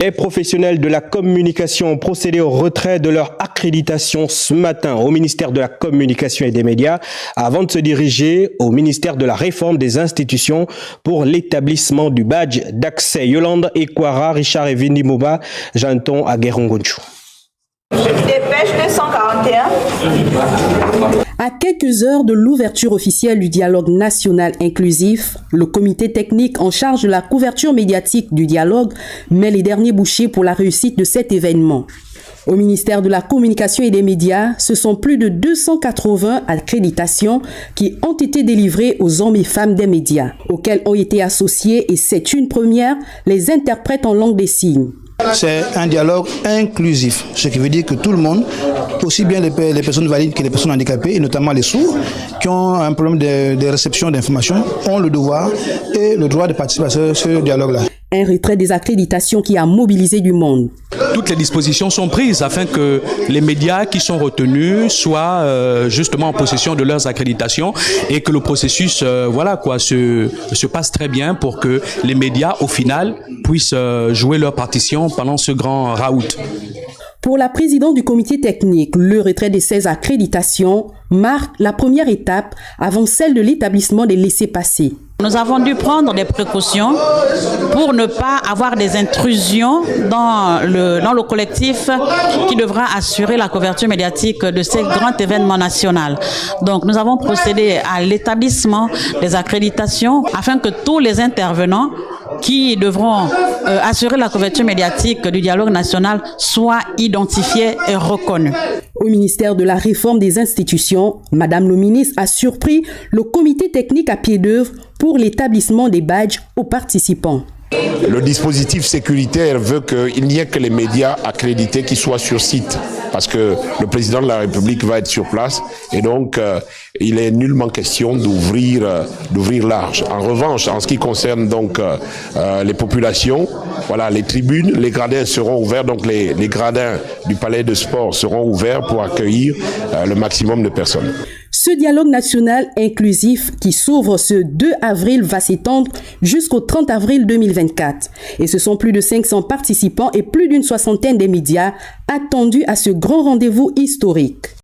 Les professionnels de la communication ont procédé au retrait de leur accréditation ce matin au ministère de la Communication et des Médias avant de se diriger au ministère de la Réforme des institutions pour l'établissement du badge d'accès. Yolande Ekwara, Richard Evindi Mouba, Janton à Guérongonchou. Dépêche 241. À quelques heures de l'ouverture officielle du dialogue national inclusif, le comité technique en charge de la couverture médiatique du dialogue met les derniers bouchées pour la réussite de cet événement. Au ministère de la Communication et des Médias, ce sont plus de 280 accréditations qui ont été délivrées aux hommes et femmes des médias, auxquels ont été associés, et c'est une première, les interprètes en langue des signes. C'est un dialogue inclusif, ce qui veut dire que tout le monde, aussi bien les personnes valides que les personnes handicapées, et notamment les sourds, qui ont un problème de réception d'informations, ont le devoir et le droit de participer à ce dialogue-là. Un retrait des accréditations qui a mobilisé du monde. Toutes les dispositions sont prises afin que les médias qui sont retenus soient justement en possession de leurs accréditations et que le processus se passe très bien pour que les médias au final puissent jouer leur partition pendant ce grand raout. Pour la présidente du comité technique, le retrait de ces accréditations marque la première étape avant celle de l'établissement des laissez-passer. Nous avons dû prendre des précautions pour ne pas avoir des intrusions dans le collectif qui devra assurer la couverture médiatique de ces grands événements nationaux. Donc nous avons procédé à l'établissement des accréditations afin que tous les intervenants qui devront assurer la couverture médiatique du dialogue national soient identifiés et reconnus. Au ministère de la Réforme des institutions, Madame le ministre a surpris le comité technique à pied d'œuvre pour l'établissement des badges aux participants. Le dispositif sécuritaire veut qu'il n'y ait que les médias accrédités qui soient sur site, parce que le président de la République va être sur place et donc il est nullement question d'ouvrir large. En revanche, en ce qui concerne donc les populations, voilà, les tribunes, les gradins seront ouverts, donc les gradins du palais de sport seront ouverts pour accueillir le maximum de personnes. Ce dialogue national inclusif qui s'ouvre ce 2 avril va s'étendre jusqu'au 30 avril 2024. Et ce sont plus de 500 participants et plus d'une soixantaine des médias attendus à ce grand rendez-vous historique.